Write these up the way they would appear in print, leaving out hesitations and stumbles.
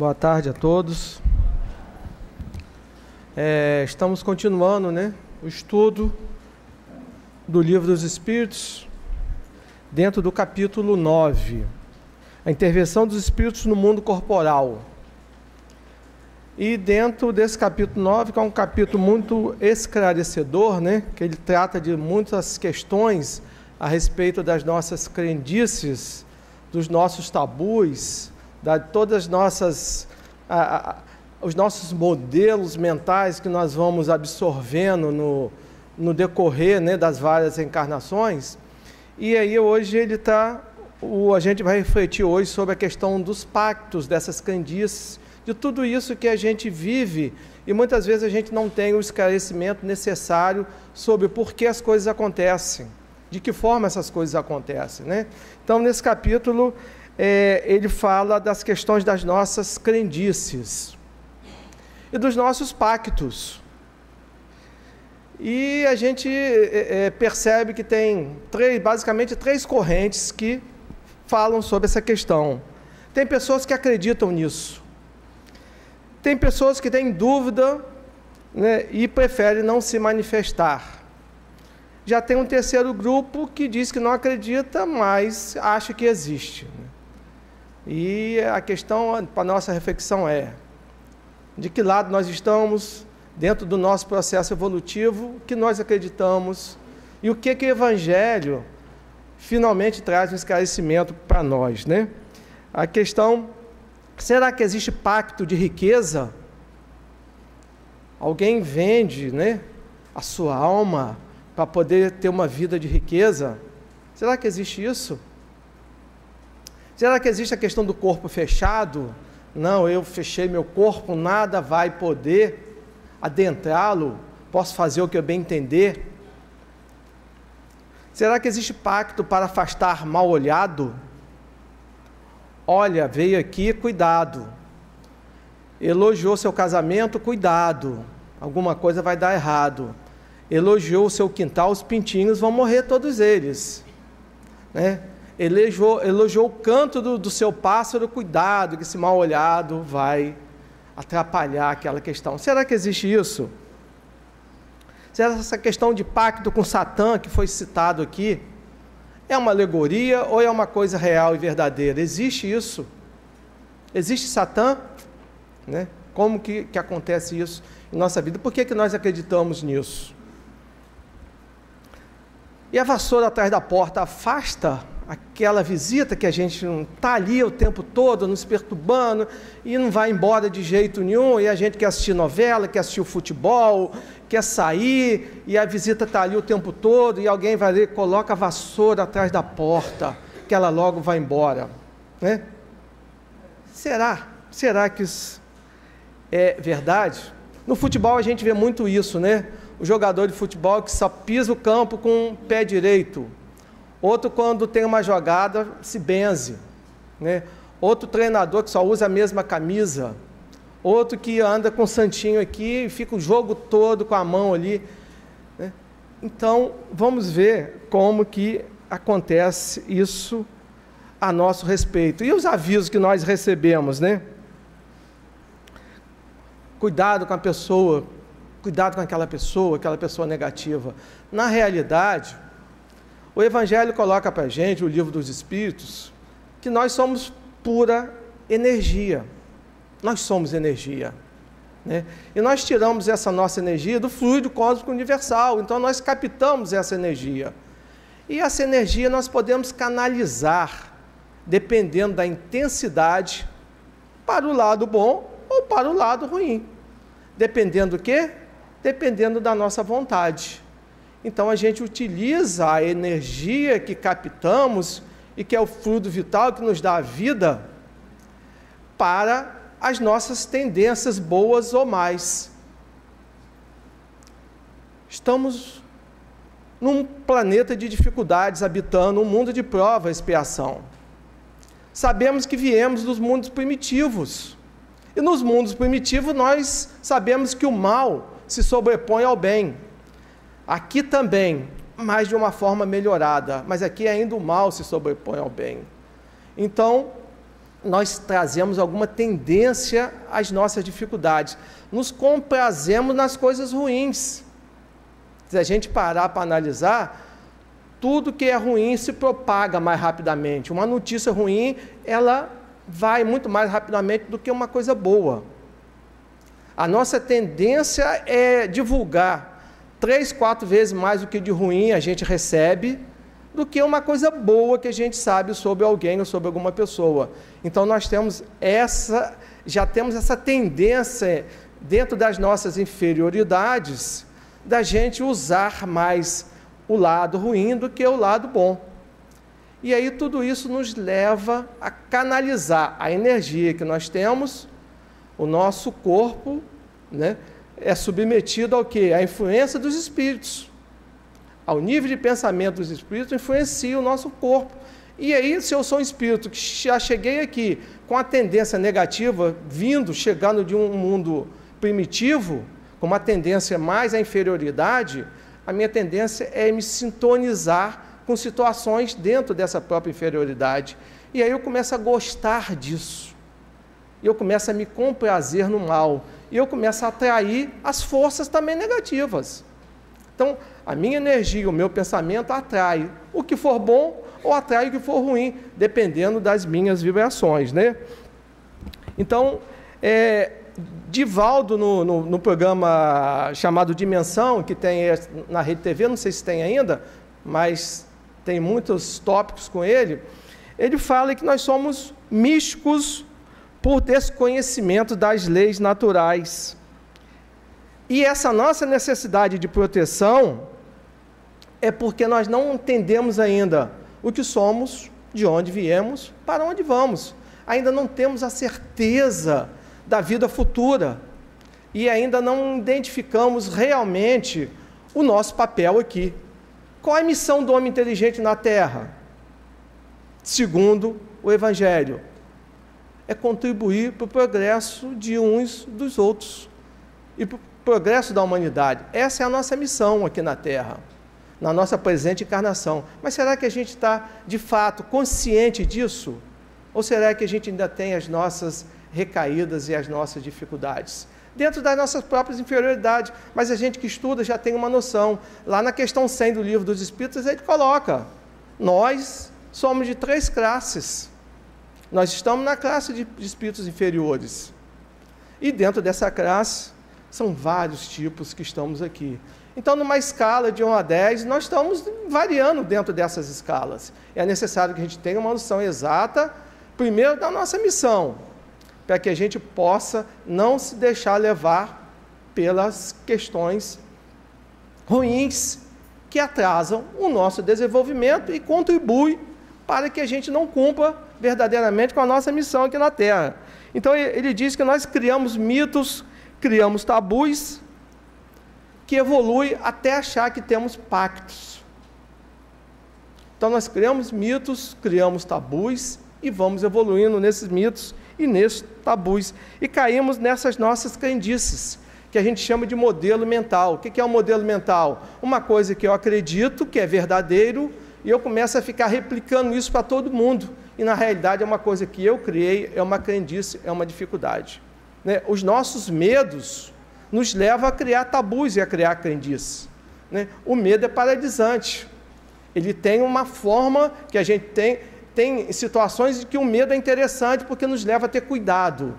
Boa tarde a todos. Estamos continuando, o estudo do Livro dos Espíritos, dentro do capítulo 9, a intervenção dos espíritos no mundo corporal. E dentro desse capítulo 9, que é um capítulo muito esclarecedor, que ele trata de muitas questões a respeito das nossas crendices, dos nossos tabus, todas as nossas, os nossos modelos mentais que nós vamos absorvendo no decorrer das várias encarnações. E aí hoje a gente vai refletir hoje sobre a questão dos pactos, dessas crendices, de tudo isso que a gente vive e muitas vezes a gente não tem o esclarecimento necessário sobre por que as coisas acontecem, de que forma essas coisas acontecem, Então, nesse capítulo, ele fala das questões das nossas crendices e dos nossos pactos. E a gente percebe que tem basicamente três correntes que falam sobre essa questão. Tem pessoas que acreditam nisso. Tem pessoas que têm dúvida, e preferem não se manifestar. Já tem um terceiro grupo que diz que não acredita, mas acha que existe. E a questão para a nossa reflexão é: de que lado nós estamos dentro do nosso processo evolutivo, o que nós acreditamos e o que o Evangelho finalmente traz um esclarecimento para nós, A questão: será que existe pacto de riqueza? Alguém vende, a sua alma para poder ter uma vida de riqueza? Será que existe isso? Será que existe a questão do corpo fechado? Não, eu fechei meu corpo, nada vai poder adentrá-lo, posso fazer o que eu bem entender. Será que existe pacto para afastar mal olhado? Olha, veio aqui, cuidado. Elogiou seu casamento, cuidado, alguma coisa vai dar errado. Elogiou o seu quintal, os pintinhos vão morrer todos eles, Elogiou o canto do seu pássaro, cuidado, que esse mal olhado vai atrapalhar aquela questão. Será que existe isso? Será que essa questão de pacto com Satã, que foi citado aqui, é uma alegoria ou é uma coisa real e verdadeira? Existe isso? Existe Satã? Como que acontece isso em nossa vida? Por que nós acreditamos nisso? E a vassoura atrás da porta afasta aquela visita que a gente não está ali o tempo todo, nos perturbando, e não vai embora de jeito nenhum, e a gente quer assistir novela, quer assistir o futebol, quer sair, e a visita está ali o tempo todo, e alguém vai ali, coloca a vassoura atrás da porta, que ela logo vai embora. Será que isso é verdade? No futebol a gente vê muito isso, O jogador de futebol que só pisa o campo com o pé direito. Outro, quando tem uma jogada, se benze. Outro treinador que só usa a mesma camisa. Outro que anda com o santinho aqui e fica o jogo todo com a mão ali. Então, vamos ver como que acontece isso a nosso respeito. E os avisos que nós recebemos, Cuidado com a pessoa, cuidado com aquela pessoa negativa. Na realidade, o Evangelho coloca para a gente, o Livro dos Espíritos, que nós somos pura energia. Nós somos energia. E nós tiramos essa nossa energia do fluido cósmico universal. Então, nós captamos essa energia. E essa energia nós podemos canalizar, dependendo da intensidade, para o lado bom ou para o lado ruim. Dependendo do quê? Dependendo da nossa vontade. Então, a gente utiliza a energia que captamos e que é o fluido vital que nos dá a vida para as nossas tendências boas ou mais. Estamos num planeta de dificuldades, habitando um mundo de prova e expiação. Sabemos que viemos dos mundos primitivos. E nos mundos primitivos nós sabemos que o mal se sobrepõe ao bem. Aqui também, mas de uma forma melhorada. Mas aqui ainda o mal se sobrepõe ao bem. Então, nós trazemos alguma tendência às nossas dificuldades. Nos comprazemos nas coisas ruins. Se a gente parar para analisar, tudo que é ruim se propaga mais rapidamente. Uma notícia ruim, ela vai muito mais rapidamente do que uma coisa boa. A nossa tendência é divulgar 3, 4 vezes mais do que de ruim a gente recebe, do que uma coisa boa que a gente sabe sobre alguém ou sobre alguma pessoa. Então nós já temos essa tendência dentro das nossas inferioridades, da gente usar mais o lado ruim do que o lado bom. E aí tudo isso nos leva a canalizar a energia que nós temos. O nosso corpo, né, é submetido ao quê? À influência dos espíritos. Ao nível de pensamento dos espíritos influencia o nosso corpo. E aí, se eu sou um espírito que já cheguei aqui com a tendência negativa, chegando de um mundo primitivo, com uma tendência mais à inferioridade, a minha tendência é me sintonizar com situações dentro dessa própria inferioridade. E aí eu começo a gostar disso. E eu começo a me comprazer no mal. E eu começo a atrair as forças também negativas. Então, a minha energia, o meu pensamento atrai o que for bom ou atrai o que for ruim, dependendo das minhas vibrações, né? Então, Divaldo, no programa chamado Dimensão, que tem na Rede TV, não sei se tem ainda, mas tem muitos tópicos com ele, ele fala que nós somos místicos por desconhecimento das leis naturais. E essa nossa necessidade de proteção é porque nós não entendemos ainda o que somos, de onde viemos, para onde vamos. Ainda não temos a certeza da vida futura e ainda não identificamos realmente o nosso papel aqui. Qual é a missão do homem inteligente na Terra? Segundo o Evangelho, é contribuir para o progresso de uns dos outros e para o progresso da humanidade. Essa é a nossa missão aqui na Terra, na nossa presente encarnação. Mas será que a gente está, de fato, consciente disso? Ou será que a gente ainda tem as nossas recaídas e as nossas dificuldades? Dentro das nossas próprias inferioridades, mas a gente que estuda já tem uma noção. Lá na questão 100 do Livro dos Espíritos, ele coloca, nós somos de 3 classes. Nós estamos na classe de espíritos inferiores. E dentro dessa classe, são vários tipos que estamos aqui. Então, numa escala de 1 a 10, nós estamos variando dentro dessas escalas. É necessário que a gente tenha uma noção exata, primeiro, da nossa missão, para que a gente possa não se deixar levar pelas questões ruins que atrasam o nosso desenvolvimento e contribuem para que a gente não cumpra verdadeiramente com a nossa missão aqui na Terra. Então, ele diz que nós criamos mitos, criamos tabus, que evoluem até achar que temos pactos. Então, nós criamos mitos, criamos tabus e vamos evoluindo nesses mitos e nesses tabus. E caímos nessas nossas crendices, que a gente chama de modelo mental. O que é um modelo mental? Uma coisa que eu acredito que é verdadeiro e eu começo a ficar replicando isso para todo mundo. E, na realidade, é uma coisa que eu criei, é uma crendice, é uma dificuldade. Né? Os nossos medos nos levam a criar tabus e a criar crendices. Né? O medo é paralisante. Ele tem uma forma que a gente tem situações em que o medo é interessante porque nos leva a ter cuidado.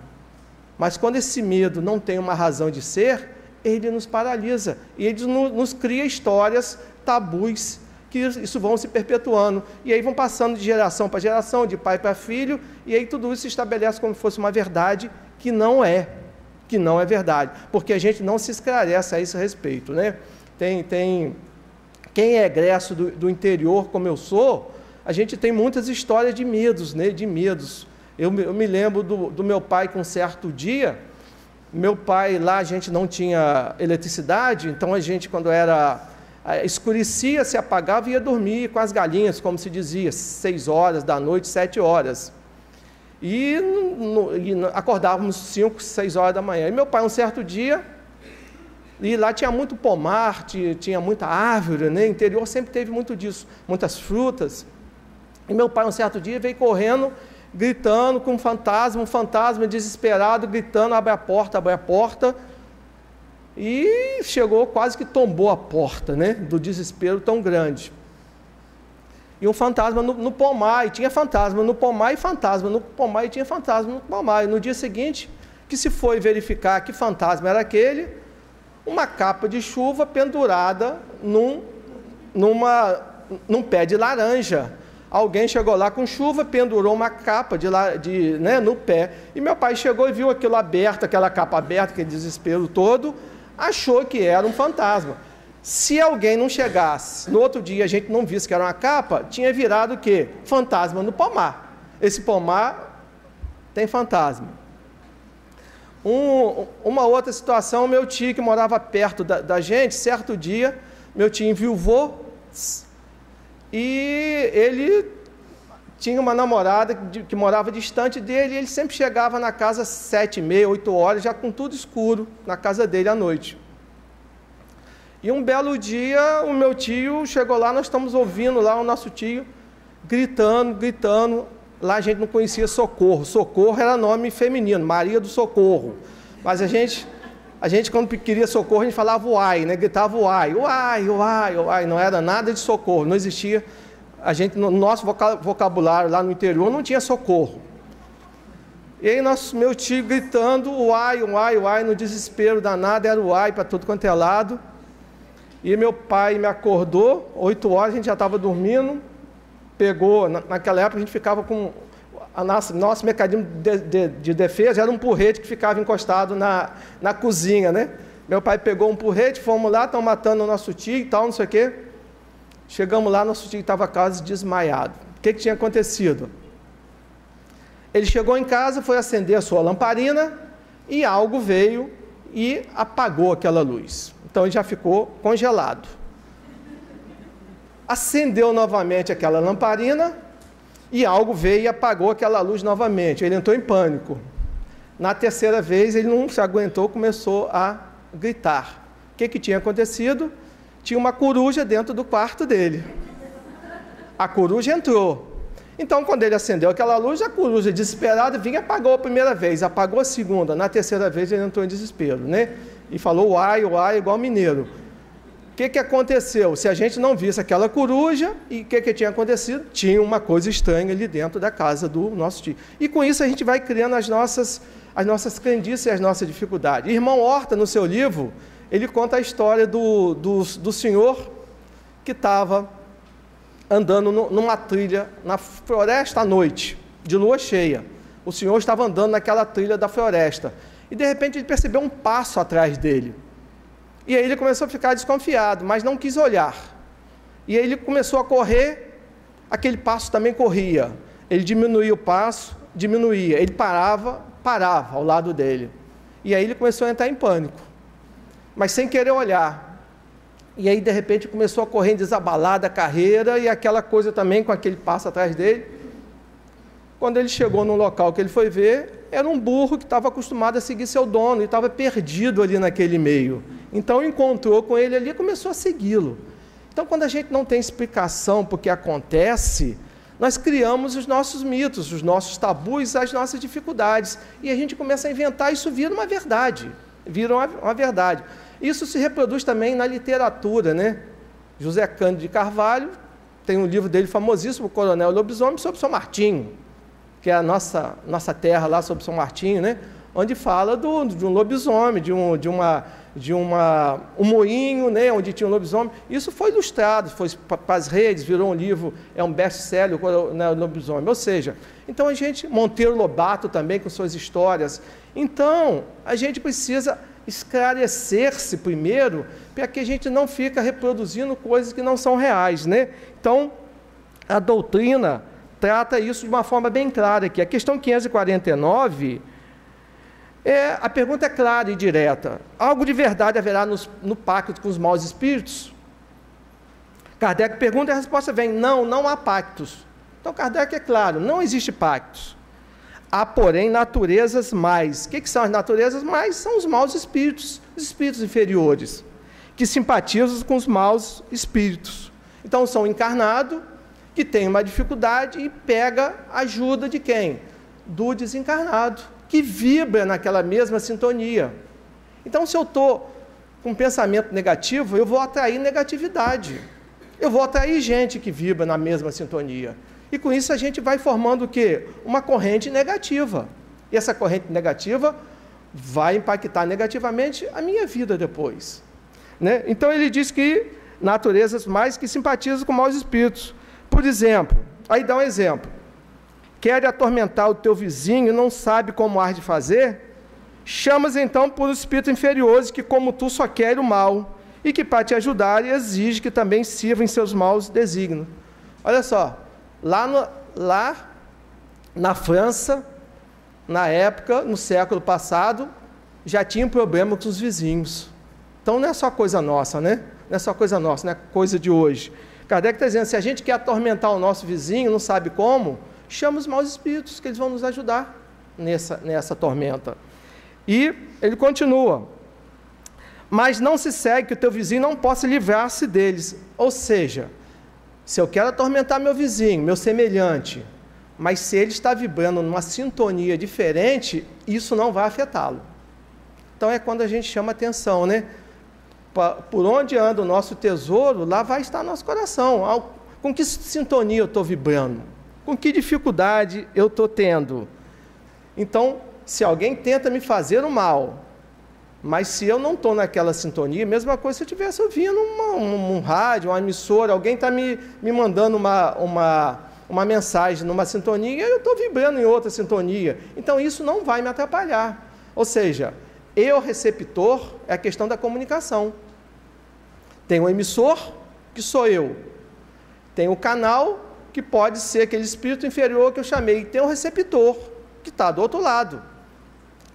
Mas quando esse medo não tem uma razão de ser, ele nos paralisa. E ele nos cria histórias, tabus, que isso vão se perpetuando. E aí vão passando de geração para geração, de pai para filho, e aí tudo isso se estabelece como se fosse uma verdade que não é verdade. Porque a gente não se esclarece a esse respeito, né? Quem é egresso do interior, como eu sou, a gente tem muitas histórias de medos, né? De medos. Eu me lembro do meu pai, que um certo dia, meu pai lá, a gente não tinha eletricidade, então a gente, quando escurecia, se apagava e ia dormir com as galinhas, como se dizia, 6 horas da noite, 7 horas. E acordávamos 5, 6 horas da manhã. E meu pai, um certo dia, e lá tinha muito pomar, tinha muita árvore, né? O interior sempre teve muito disso, muitas frutas. E meu pai, um certo dia, veio correndo, gritando com um fantasma desesperado, gritando, abre a porta, e chegou, quase que tombou a porta, né, do desespero tão grande. E um fantasma no pomar, e tinha fantasma no pomar, e fantasma no pomar, e tinha fantasma no pomar. E no dia seguinte, que se foi verificar que fantasma era aquele, uma capa de chuva pendurada num pé de laranja. Alguém chegou lá com chuva, pendurou uma capa no pé. E meu pai chegou e viu aquilo aberto, aquela capa aberta, aquele desespero todo, achou que era um fantasma. Se alguém não chegasse, no outro dia a gente não visse que era uma capa, tinha virado o quê? Fantasma no pomar. Esse pomar tem fantasma. Uma outra situação, meu tio que morava perto da gente, certo dia, meu tio enviuvou, e ele tinha uma namorada que morava distante dele, e ele sempre chegava na casa às 7h30, 8 horas, já com tudo escuro, na casa dele à noite. E um belo dia, o meu tio chegou lá, nós estamos ouvindo lá o nosso tio gritando. Lá a gente não conhecia Socorro. Socorro era nome feminino, Maria do Socorro. Mas a gente quando queria socorro, a gente falava uai, né? Gritava uai, uai, uai, uai. Não era nada de socorro, não existia. No nosso vocabulário lá no interior não tinha socorro. E aí meu tio gritando uai, uai, uai, no desespero danado, era uai para tudo quanto é lado. E meu pai me acordou, 8 horas, a gente já estava dormindo, pegou, naquela época a gente ficava com, nosso mecanismo de defesa era um porrete que ficava encostado na cozinha, né? Meu pai pegou um porrete, fomos lá, estão matando o nosso tio e tal, não sei o quê. Chegamos lá, nosso tio estava quase desmaiado. O que tinha acontecido? Ele chegou em casa, foi acender a sua lamparina e algo veio e apagou aquela luz. Então ele já ficou congelado. Acendeu novamente aquela lamparina e algo veio e apagou aquela luz novamente. Ele entrou em pânico. Na terceira vez ele não se aguentou, começou a gritar. O que tinha acontecido? Tinha uma coruja dentro do quarto dele. A coruja entrou. Então, quando ele acendeu aquela luz, a coruja, desesperada, vinha e apagou a primeira vez, apagou a segunda. Na terceira vez ele entrou em desespero, né? E falou uai, uai, igual mineiro. O que aconteceu? Se a gente não visse aquela coruja, e o que tinha acontecido? Tinha uma coisa estranha ali dentro da casa do nosso tio. E com isso a gente vai criando as nossas crendices e as nossas dificuldades. Irmão Horta, no seu livro, ele conta a história do senhor que estava andando numa trilha na floresta à noite, de lua cheia. O senhor estava andando naquela trilha da floresta. E de repente ele percebeu um passo atrás dele. E aí ele começou a ficar desconfiado, mas não quis olhar. E aí ele começou a correr, aquele passo também corria. Ele diminuía o passo, diminuía. Ele parava ao lado dele. E aí ele começou a entrar em pânico, mas sem querer olhar. E aí de repente começou a correr desabalada a carreira, e aquela coisa também com aquele passo atrás dele. Quando ele chegou no local que ele foi ver, era um burro que estava acostumado a seguir seu dono e estava perdido ali naquele meio. Então encontrou com ele ali e começou a segui-lo. Então, quando a gente não tem explicação para o que acontece, nós criamos os nossos mitos, os nossos tabus, as nossas dificuldades, e a gente começa a inventar, isso vira uma verdade. Isso se reproduz também na literatura, né? José Cândido de Carvalho tem um livro dele famosíssimo, o Coronel Lobisomem, sobre São Martinho, que é a nossa terra lá sobre São Martinho, né? Onde fala de um lobisomem, de um moinho, né? Onde tinha um lobisomem. Isso foi ilustrado, foi para as redes, virou um livro, é um best-seller, né, o lobisomem. Ou seja, então Monteiro Lobato também com suas histórias. Então, a gente precisa esclarecer-se primeiro, para que a gente não fique reproduzindo coisas que não são reais, né? Então, a doutrina trata isso de uma forma bem clara aqui. A questão 549, a pergunta é clara e direta. Algo de verdade haverá no pacto com os maus espíritos? Kardec pergunta e a resposta vem, não há pactos. Então Kardec é claro, não existe pactos. Há, porém, naturezas mais. O que são as naturezas mais? São os maus espíritos, os espíritos inferiores, que simpatizam com os maus espíritos. Então, são encarnados que tem uma dificuldade e pega ajuda de quem? Do desencarnado, que vibra naquela mesma sintonia. Então, se eu estou com um pensamento negativo, eu vou atrair negatividade. Eu vou atrair gente que vibra na mesma sintonia. E com isso a gente vai formando o quê? Uma corrente negativa. E essa corrente negativa vai impactar negativamente a minha vida depois. Né? Então ele diz que naturezas mais que simpatizam com maus espíritos. Por exemplo, aí dá um exemplo. Quer atormentar o teu vizinho e não sabe como há de fazer? Chamas então por espíritos inferiores que, como tu, só querem o mal e que, para te ajudar, exige que também sirva em seus maus desígnios. Olha só, lá na França, na época, no século passado, já tinha um problema com os vizinhos. Então não é só coisa nossa, né? Não é só coisa nossa, não é coisa de hoje. Kardec está dizendo, se a gente quer atormentar o nosso vizinho, não sabe como, chama os maus espíritos, que eles vão nos ajudar nessa tormenta. E ele continua, mas não se segue que o teu vizinho não possa livrar-se deles. Ou seja, se eu quero atormentar meu vizinho, meu semelhante, mas se ele está vibrando numa sintonia diferente, isso não vai afetá-lo. Então é quando a gente chama atenção, né? Por onde anda o nosso tesouro, lá vai estar nosso coração. Com que sintonia eu estou vibrando? Com que dificuldade eu estou tendo? Então, se alguém tenta me fazer o mal, mas se eu não estou naquela sintonia, mesma coisa se eu estivesse ouvindo um rádio, uma emissora, alguém está me mandando uma mensagem numa sintonia, eu estou vibrando em outra sintonia. Então, isso não vai me atrapalhar. Ou seja, eu, receptor, é a questão da comunicação. Tem o emissor, que sou eu. Tem o canal, que pode ser aquele espírito inferior que eu chamei. E tem o receptor, que está do outro lado.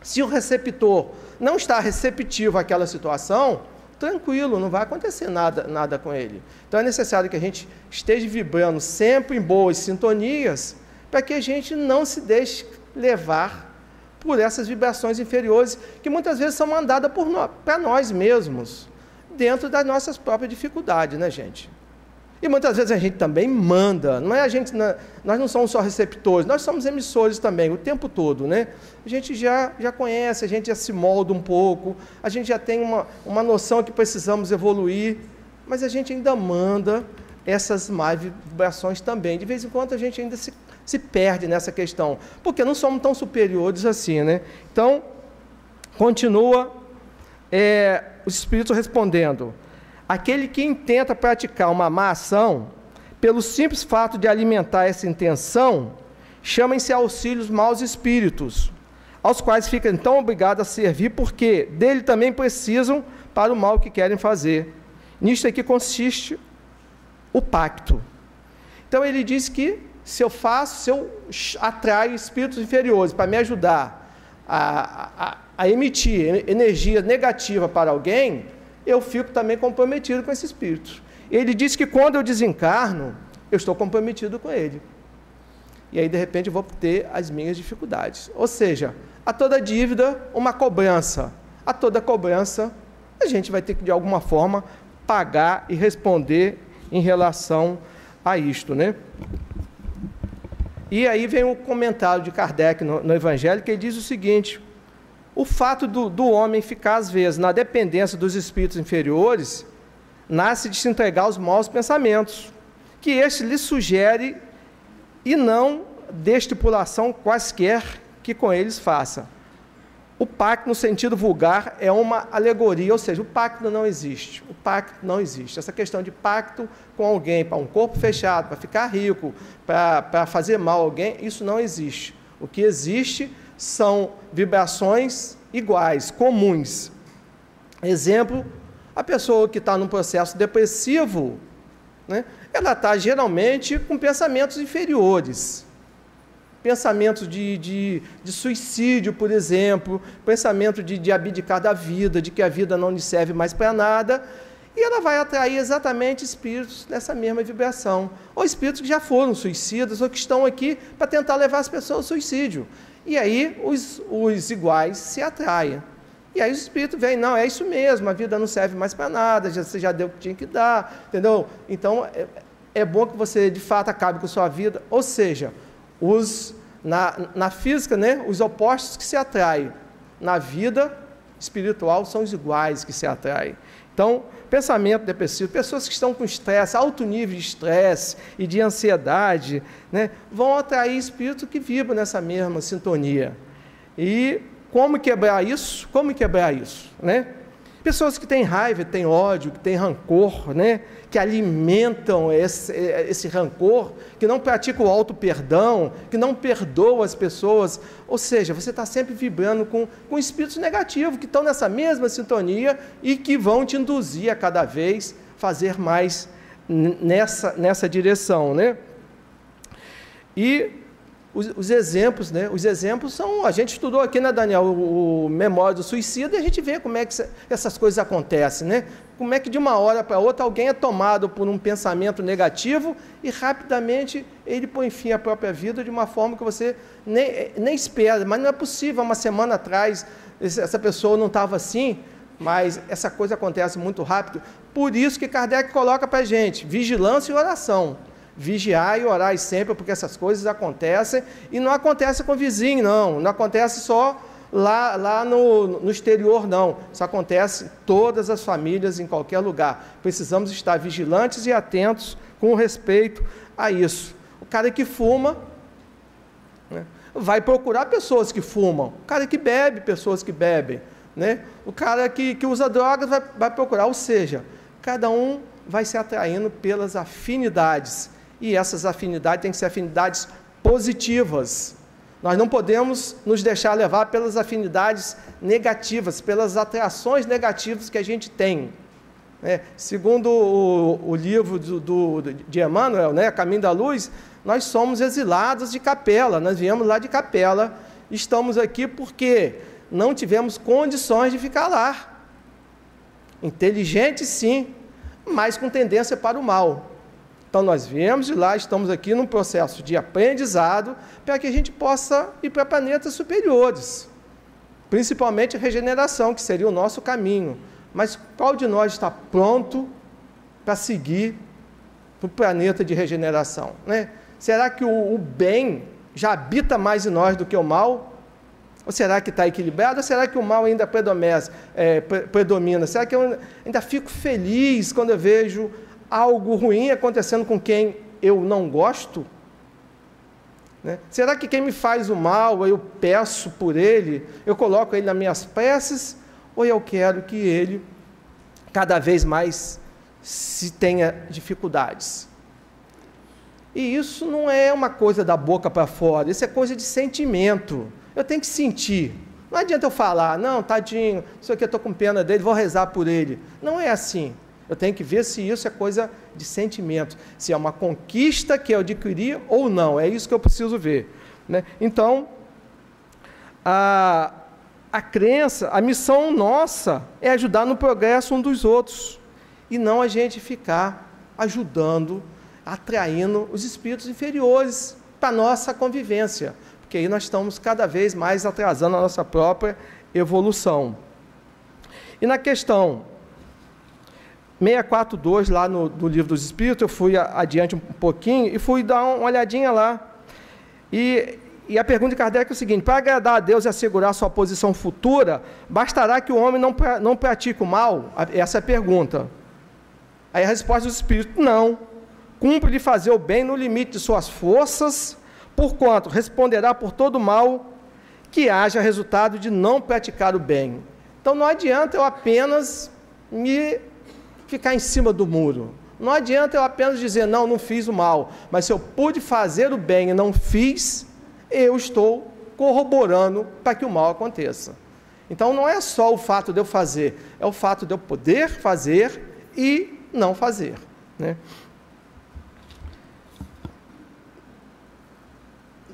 Se o receptor não está receptivo àquela situação, tranquilo, não vai acontecer nada com ele. Então é necessário que a gente esteja vibrando sempre em boas sintonias, para que a gente não se deixe levar por essas vibrações inferiores, que muitas vezes são mandadas para nós mesmos, dentro das nossas próprias dificuldades, né, gente? E muitas vezes a gente também manda, nós não somos só receptores, nós somos emissores também, o tempo todo, né? A gente já conhece, a gente já se molda um pouco, a gente já tem uma noção que precisamos evoluir, mas a gente ainda manda essas más vibrações também. De vez em quando a gente ainda se perde nessa questão, porque não somos tão superiores assim, né? Então, continua o Espírito respondendo: aquele que intenta praticar uma má ação, pelo simples fato de alimentar essa intenção, chamem-se auxílios maus espíritos, aos quais fica então obrigado a servir, porque dele também precisam para o mal que querem fazer. Nisto aqui consiste o pacto. Então ele diz que se eu atraio espíritos inferiores para me ajudar a emitir energia negativa para alguém, eu fico também comprometido com esse espírito. Ele diz que quando eu desencarno, eu estou comprometido com ele. E aí, de repente, eu vou ter as minhas dificuldades. Ou seja, a toda dívida, uma cobrança. A toda cobrança, a gente vai ter que, de alguma forma, pagar e responder em relação a isto, né? E aí vem o comentário de Kardec no Evangelho, que ele diz o seguinte: o fato do homem ficar, às vezes, na dependência dos espíritos inferiores, nasce de se entregar aos maus pensamentos, que este lhe sugere, e não de estipulação quaisquer que com eles faça. O pacto, no sentido vulgar, é uma alegoria, ou seja, o pacto não existe. O pacto não existe. Essa questão de pacto com alguém, para um corpo fechado, para ficar rico, para fazer mal a alguém, isso não existe. O que existe são vibrações iguais, comuns. Exemplo, a pessoa que está num processo depressivo, né, ela está geralmente com pensamentos inferiores. Pensamentos de suicídio, por exemplo, pensamento de abdicar da vida, de que a vida não lhe serve mais para nada, e ela vai atrair exatamente espíritos dessa mesma vibração, ou espíritos que já foram suicidas, ou que estão aqui para tentar levar as pessoas ao suicídio. E aí os iguais se atraem. E aí o espírito vem, não, é isso mesmo, a vida não serve mais para nada, você já deu o que tinha que dar, entendeu? Então, é bom que você, de fato, acabe com a sua vida. Ou seja, na física, né, os opostos que se atraem. Na vida espiritual são os iguais que se atraem. Então, pensamento depressivo, pessoas que estão com estresse, alto nível de estresse e de ansiedade, né, vão atrair espíritos que vibram nessa mesma sintonia. E como quebrar isso? Como quebrar isso, né? Pessoas que têm raiva, têm ódio, que têm rancor, né? Que alimentam esse rancor, que não praticam o auto-perdão, que não perdoam as pessoas. Ou seja, você está sempre vibrando com espíritos negativos, que estão nessa mesma sintonia e que vão te induzir a cada vez fazer mais nessa direção, né? E os exemplos, né? Os exemplos são... A gente estudou aqui, né, Daniel, o Memória do Suicida, e a gente vê como é que essas coisas acontecem, né? Como é que de uma hora para outra alguém é tomado por um pensamento negativo e rapidamente ele põe fim à própria vida de uma forma que você nem espera. Mas não é possível, uma semana atrás essa pessoa não estava assim, mas essa coisa acontece muito rápido. Por isso que Kardec coloca para a gente vigilância e oração. Vigiar e orar sempre, porque essas coisas acontecem, e não acontece com o vizinho, não acontece só lá no exterior, não. Isso acontece em todas as famílias, em qualquer lugar. Precisamos estar vigilantes e atentos com respeito a isso. O cara que fuma, né, vai procurar pessoas que fumam. O cara que bebe, pessoas que bebem, né? O cara que usa drogas vai procurar, ou seja, cada um vai se atraindo pelas afinidades. E essas afinidades têm que ser afinidades positivas. Nós não podemos nos deixar levar pelas afinidades negativas, pelas atrações negativas que a gente tem. Segundo o livro de Emmanuel, né, Caminho da Luz, nós somos exilados de Capela, nós viemos lá de Capela, estamos aqui porque não tivemos condições de ficar lá. Inteligentes, sim, mas com tendência para o mal. Então, nós viemos de lá, estamos aqui num processo de aprendizado para que a gente possa ir para planetas superiores, principalmente a regeneração, que seria o nosso caminho. Mas qual de nós está pronto para seguir para o planeta de regeneração, né? Será que o bem já habita mais em nós do que o mal? Ou será que está equilibrado? Ou será que o mal ainda predomina? Será que eu ainda fico feliz quando eu vejo algo ruim acontecendo com quem eu não gosto? Né? Será que quem me faz o mal, eu peço por ele, eu coloco ele nas minhas preces, ou eu quero que ele cada vez mais se tenha dificuldades? E isso não é uma coisa da boca para fora, isso é coisa de sentimento. Eu tenho que sentir. Não adianta eu falar, não, tadinho, isso aqui eu estou com pena dele, vou rezar por ele. Não é assim. Eu tenho que ver se isso é coisa de sentimento, se é uma conquista que eu adquiri ou não, é isso que eu preciso ver, né? Então, a crença, a missão nossa é ajudar no progresso um dos outros, e não a gente ficar ajudando, atraindo os espíritos inferiores para a nossa convivência, porque aí nós estamos cada vez mais atrasando a nossa própria evolução. E na questão 642, lá no Livro dos Espíritos, eu fui adiante um pouquinho e fui dar uma olhadinha lá. E a pergunta de Kardec é o seguinte: para agradar a Deus e assegurar sua posição futura, bastará que o homem não pratique o mal? Essa é a pergunta. Aí a resposta dos Espíritos: não. Cumpre-lhe fazer o bem no limite de suas forças, porquanto responderá por todo mal que haja resultado de não praticar o bem. Então não adianta eu apenas ficar em cima do muro. Não adianta eu apenas dizer, não fiz o mal, mas se eu pude fazer o bem e não fiz, eu estou corroborando para que o mal aconteça. Então não é só o fato de eu fazer, é o fato de eu poder fazer e não fazer, né?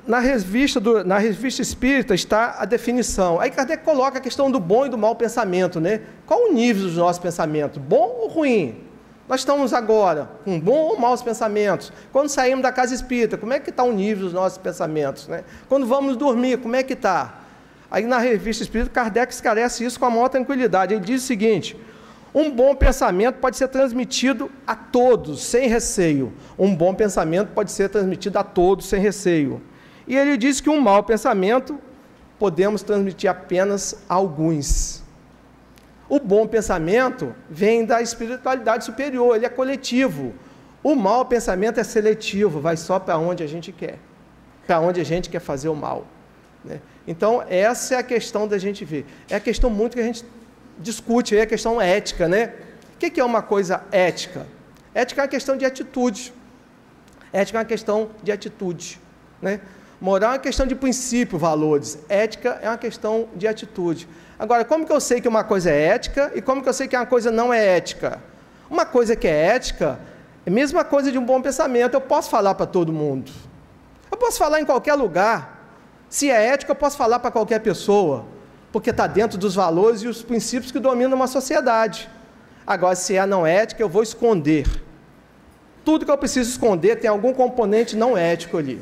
Na revista Espírita está a definição. Aí Kardec coloca a questão do bom e do mau pensamento, né? Qual o nível dos nossos pensamentos? Bom ou ruim? Nós estamos agora com bom ou maus pensamentos? Quando saímos da casa espírita, como é que está o nível dos nossos pensamentos, né? Quando vamos dormir, como é que está? Aí na revista Espírita, Kardec esclarece isso com a maior tranquilidade. Ele diz o seguinte: Um bom pensamento pode ser transmitido a todos, sem receio. Um bom pensamento pode ser transmitido a todos, sem receio. E ele diz que um mau pensamento podemos transmitir apenas a alguns. O bom pensamento vem da espiritualidade superior, ele é coletivo. O mau pensamento é seletivo, vai só para onde a gente quer, para onde a gente quer fazer o mal, né? Então, essa é a questão da gente ver. É a questão muito que a gente discute, é a questão ética, né? O que é uma coisa ética? Ética é uma questão de atitude. Ética é uma questão de atitude, né? Moral é uma questão de princípio, valores. Ética é uma questão de atitude. Agora, como que eu sei que uma coisa é ética e como que eu sei que uma coisa não é ética? Uma coisa que é ética é a mesma coisa de um bom pensamento. Eu posso falar para todo mundo. Eu posso falar em qualquer lugar. Se é ética, eu posso falar para qualquer pessoa, porque está dentro dos valores e os princípios que dominam uma sociedade. Agora, se é não ética, eu vou esconder. Tudo que eu preciso esconder tem algum componente não ético ali.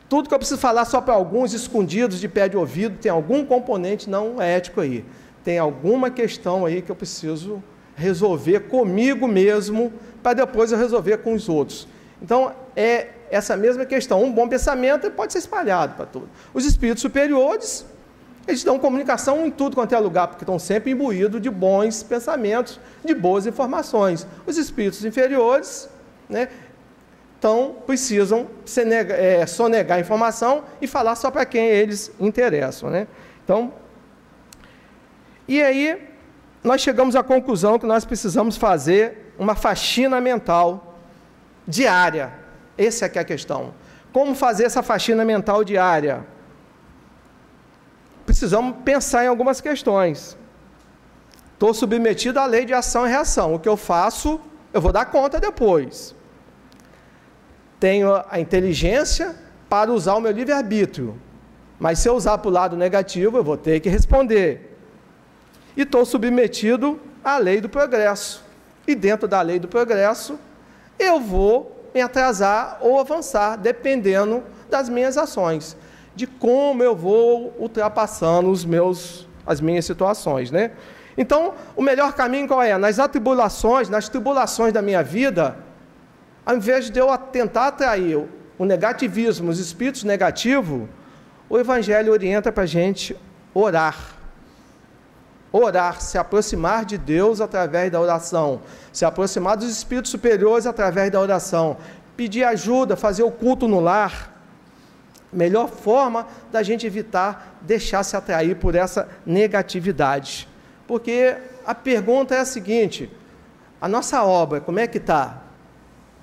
Tudo que eu preciso falar só para alguns escondidos de pé de ouvido tem algum componente não ético aí. Tem alguma questão aí que eu preciso resolver comigo mesmo, para depois eu resolver com os outros. Então, é essa mesma questão. Um bom pensamento pode ser espalhado para tudo. Os espíritos superiores, eles dão comunicação em tudo quanto é lugar, porque estão sempre imbuídos de bons pensamentos, de boas informações. Os espíritos inferiores, né, precisam sonegar a informação e falar só para quem eles interessam, né? Então, e aí, nós chegamos à conclusão que nós precisamos fazer uma faxina mental diária. Essa é que é a questão. Como fazer essa faxina mental diária? Precisamos pensar em algumas questões. Estou submetido à lei de ação e reação. O que eu faço, eu vou dar conta depois. Tenho a inteligência para usar o meu livre-arbítrio. Mas se eu usar para o lado negativo, eu vou ter que responder. E estou submetido à lei do progresso. E dentro da lei do progresso, eu vou me atrasar ou avançar, dependendo das minhas ações, de como eu vou ultrapassando as minhas situações, né? Então, o melhor caminho qual é? Nas tribulações da minha vida, ao invés de eu tentar atrair o negativismo, os espíritos negativos, o Evangelho orienta para a gente orar. Orar, se aproximar de Deus através da oração, se aproximar dos espíritos superiores através da oração, pedir ajuda, fazer o culto no lar. Melhor forma da gente evitar deixar se atrair por essa negatividade. Porque a pergunta é a seguinte: a nossa obra, como é que está?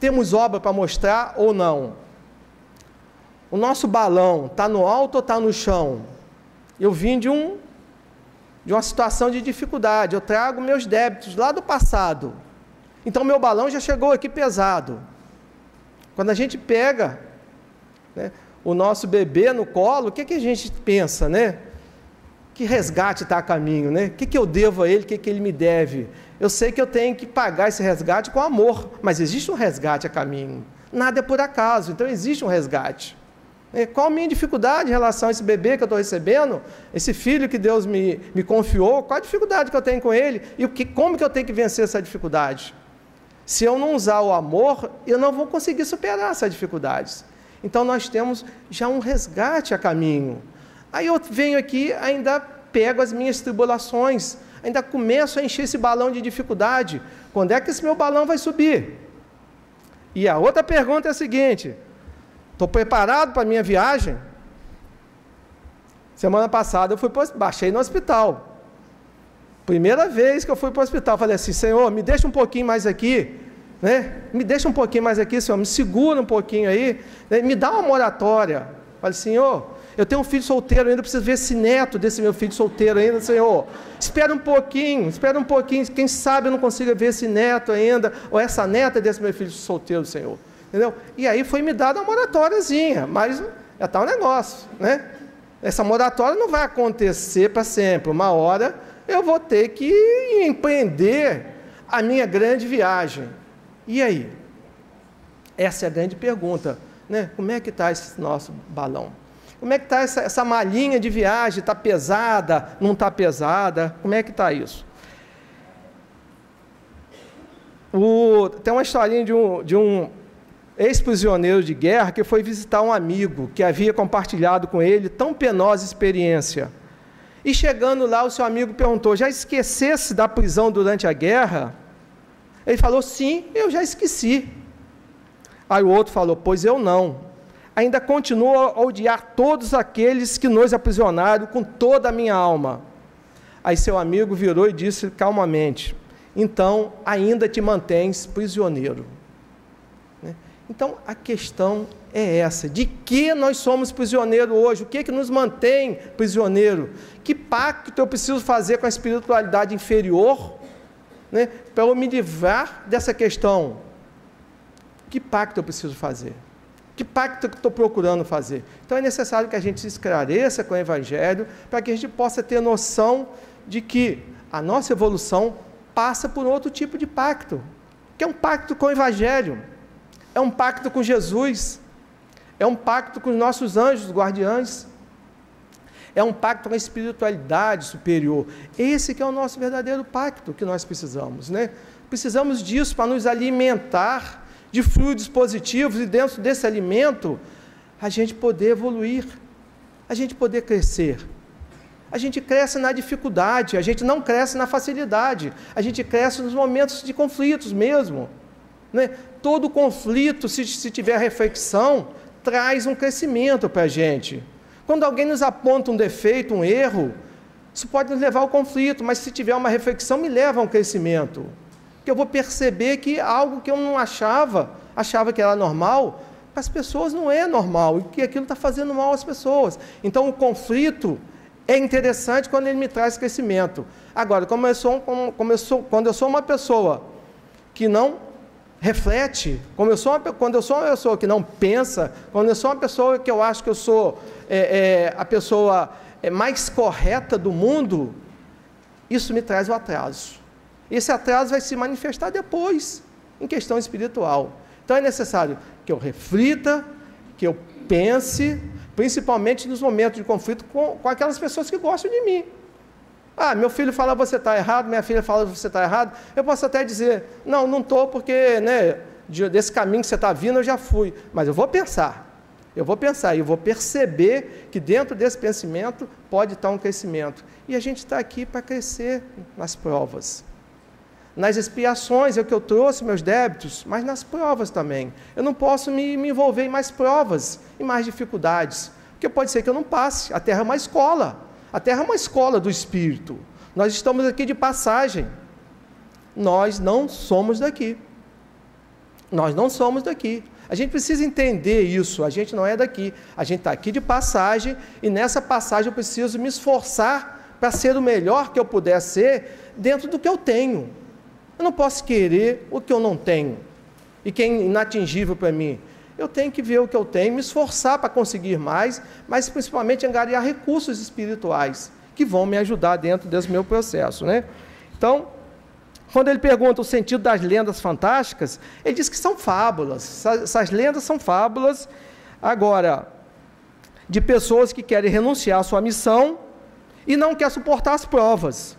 Temos obra para mostrar ou não? O nosso balão está no alto ou está no chão? Eu vim de uma situação de dificuldade, eu trago meus débitos lá do passado. Então, meu balão já chegou aqui pesado. Quando a gente pega, né, o nosso bebê no colo, o que a gente pensa, né? Que resgate está a caminho, né? O que eu devo a ele, o que ele me deve? Eu sei que eu tenho que pagar esse resgate com amor, mas existe um resgate a caminho. Nada é por acaso, então existe um resgate. Qual a minha dificuldade em relação a esse bebê que eu estou recebendo, esse filho que Deus me confiou, qual a dificuldade que eu tenho com ele e como que eu tenho que vencer essa dificuldade? Se eu não usar o amor, eu não vou conseguir superar essas dificuldades. Então nós temos já um resgate a caminho. Aí eu venho aqui, ainda pego as minhas tribulações, ainda começo a encher esse balão de dificuldade. Quando é que esse meu balão vai subir? E a outra pergunta é a seguinte: estou preparado para a minha viagem? Semana passada eu baixei no hospital. Primeira vez que eu fui para o hospital, falei assim: Senhor, me deixa um pouquinho mais aqui, né? Me deixa um pouquinho mais aqui, Senhor, me segura um pouquinho aí, né? Me dá uma moratória. Falei: Senhor, eu tenho um filho solteiro ainda, preciso ver esse neto desse meu filho solteiro ainda, Senhor. Espera um pouquinho, quem sabe eu não consiga ver esse neto ainda, ou essa neta desse meu filho solteiro, Senhor. Entendeu? E aí foi me dada uma moratóriazinha, mas já está um negócio, né? Essa moratória não vai acontecer para sempre. Uma hora eu vou ter que empreender a minha grande viagem. E aí? Essa é a grande pergunta, né? Como é que está esse nosso balão? Como é que está essa malinha de viagem? Está pesada? Não está pesada? Como é que está isso? Tem uma historinha de um ex-prisioneiro de guerra que foi visitar um amigo que havia compartilhado com ele tão penosa experiência. E chegando lá, o seu amigo perguntou: já esquecesse da prisão durante a guerra? Ele falou: sim, eu já esqueci. Aí o outro falou: pois eu não. Ainda continuo a odiar todos aqueles que nos aprisionaram com toda a minha alma. Aí seu amigo virou e disse calmamente: então ainda te mantens prisioneiro. Então a questão é essa: de que nós somos prisioneiros hoje? O que é que nos mantém prisioneiro? Que pacto eu preciso fazer com a espiritualidade inferior, né, para eu me livrar dessa questão? Que pacto eu preciso fazer? Que pacto que estou procurando fazer? Então é necessário que a gente se esclareça com o Evangelho, para que a gente possa ter noção de que a nossa evolução passa por outro tipo de pacto, que é um pacto com o Evangelho, é um pacto com Jesus, é um pacto com os nossos anjos guardiães, é um pacto com a espiritualidade superior. Esse que é o nosso verdadeiro pacto que nós precisamos, né? Precisamos disso para nos alimentar de fluidos positivos, e dentro desse alimento a gente poder evoluir, a gente poder crescer. A gente cresce na dificuldade, a gente não cresce na facilidade, a gente cresce nos momentos de conflitos mesmo, né? Todo conflito, se tiver reflexão, traz um crescimento para a gente. Quando alguém nos aponta um defeito, um erro, isso pode nos levar ao conflito, mas se tiver uma reflexão, me leva a um crescimento. Que eu vou perceber que algo que eu não achava que era normal, para as pessoas não é normal, e que aquilo está fazendo mal às pessoas. Então o conflito é interessante quando ele me traz crescimento. Agora, quando eu sou uma pessoa que não reflete, quando eu sou uma pessoa que não pensa, quando eu sou uma pessoa que eu acho que eu sou a pessoa mais correta do mundo, isso me traz o atraso. Esse atraso vai se manifestar depois, em questão espiritual. Então é necessário que eu reflita, que eu pense, principalmente nos momentos de conflito com aquelas pessoas que gostam de mim. Ah, meu filho fala você está errado, minha filha fala você está errado. Eu posso até dizer: não estou, porque desse caminho que você está vindo eu já fui. Mas eu vou pensar e eu vou perceber que dentro desse pensamento pode estar um crescimento. E a gente está aqui para crescer nas provas. Nas expiações é o que eu trouxe, meus débitos, mas nas provas também. Eu não posso me envolver em mais provas, em mais dificuldades, porque pode ser que eu não passe. A Terra é uma escola. A Terra é uma escola do Espírito. Nós estamos aqui de passagem. Nós não somos daqui. Nós não somos daqui. A gente precisa entender isso. A gente não é daqui. A gente está aqui de passagem, e nessa passagem eu preciso me esforçar para ser o melhor que eu puder ser dentro do que eu tenho. Eu não posso querer o que eu não tenho e que é inatingível para mim. Eu tenho que ver o que eu tenho, me esforçar para conseguir mais, mas principalmente angariar recursos espirituais que vão me ajudar dentro desse meu processo, né? Então, quando ele pergunta o sentido das lendas fantásticas, ele diz que são fábulas. Essas lendas são fábulas, agora, de pessoas que querem renunciar à sua missão e não querem suportar as provas,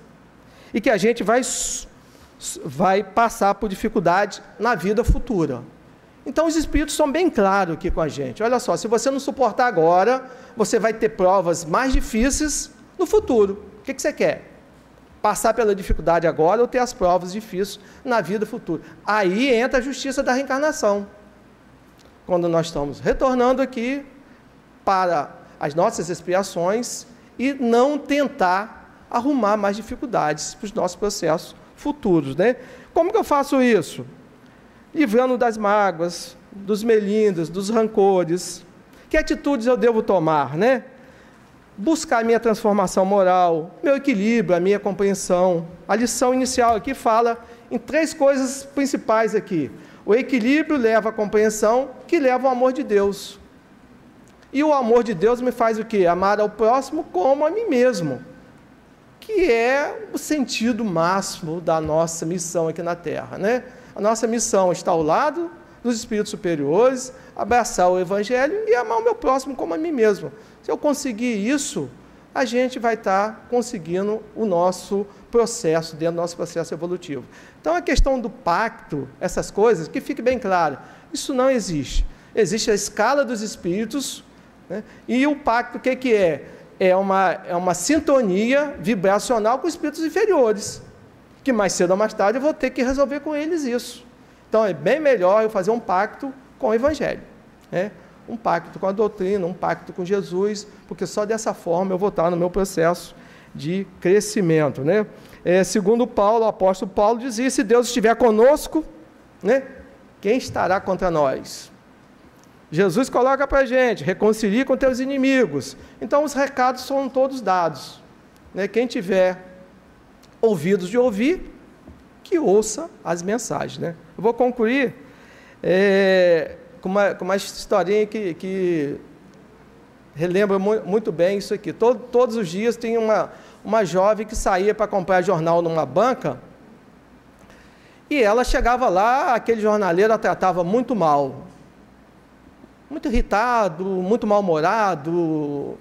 e que a gente vai passar por dificuldade na vida futura. Então os Espíritos são bem claros aqui com a gente. Olha só, se você não suportar agora, você vai ter provas mais difíceis no futuro. O que você quer? Passar pela dificuldade agora ou ter as provas difíceis na vida futura? Aí entra a justiça da reencarnação. Quando nós estamos retornando aqui para as nossas expiações e não tentar arrumar mais dificuldades para os nossos processos futuros, né? Como que eu faço isso? Livrando das mágoas, dos melindres, dos rancores. Que atitudes eu devo tomar, né? Buscar a minha transformação moral, meu equilíbrio, a minha compreensão. A lição inicial aqui fala em 3 coisas principais aqui. O equilíbrio leva à compreensão, que leva ao amor de Deus. E o amor de Deus me faz o quê? Amar ao próximo como a mim mesmo, que é o sentido máximo da nossa missão aqui na Terra, né? A nossa missão está ao lado dos espíritos superiores, abraçar o Evangelho e amar o meu próximo como a mim mesmo. Se eu conseguir isso, a gente vai estar conseguindo o nosso processo, dentro do nosso processo evolutivo. Então, a questão do pacto, essas coisas, que fique bem claro, isso não existe. Existe a escala dos espíritos, né? E o pacto, o que é? É uma sintonia vibracional com espíritos inferiores, que mais cedo ou mais tarde eu vou ter que resolver com eles isso. Então, é bem melhor eu fazer um pacto com o Evangelho, né? Um pacto com a doutrina, um pacto com Jesus, porque só dessa forma eu vou estar no meu processo de crescimento, né? Segundo Paulo, o apóstolo Paulo dizia, se Deus estiver conosco, né, quem estará contra nós? Jesus coloca para a gente, reconcilie com teus inimigos. Então, os recados são todos dados, né? Quem tiver ouvidos de ouvir, que ouça as mensagens, né? Eu vou concluir com uma historinha que relembra muito bem isso aqui. Todos os dias tem uma jovem que saía para comprar jornal numa banca, e ela chegava lá, aquele jornaleiro a tratava muito mal, muito irritado, muito mal-humorado,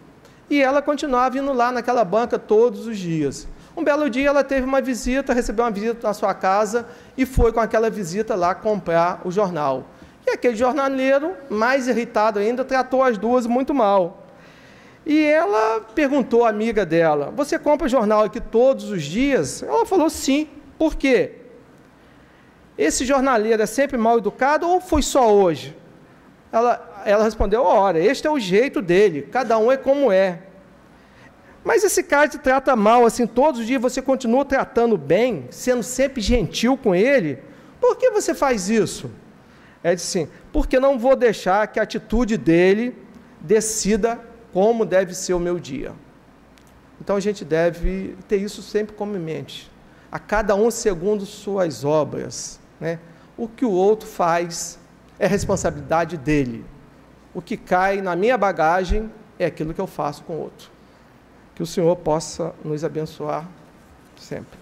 e ela continuava indo lá naquela banca todos os dias. Um belo dia ela teve uma visita, recebeu uma visita na sua casa, e foi com aquela visita lá comprar o jornal. E aquele jornaleiro, mais irritado ainda, tratou as duas muito mal. E ela perguntou à amiga dela, você compra jornal aqui todos os dias? Ela falou sim. Por quê? Esse jornaleiro é sempre mal educado ou foi só hoje? Ela respondeu, ora, este é o jeito dele, cada um é como é. Mas esse cara te trata mal, assim, todos os dias você continua tratando bem, sendo sempre gentil com ele, por que você faz isso? Ela disse assim, porque não vou deixar que a atitude dele decida como deve ser o meu dia. Então a gente deve ter isso sempre como em mente. A cada um segundo suas obras, né? O que o outro faz é responsabilidade dele. O que cai na minha bagagem é aquilo que eu faço com o outro. Que o Senhor possa nos abençoar sempre.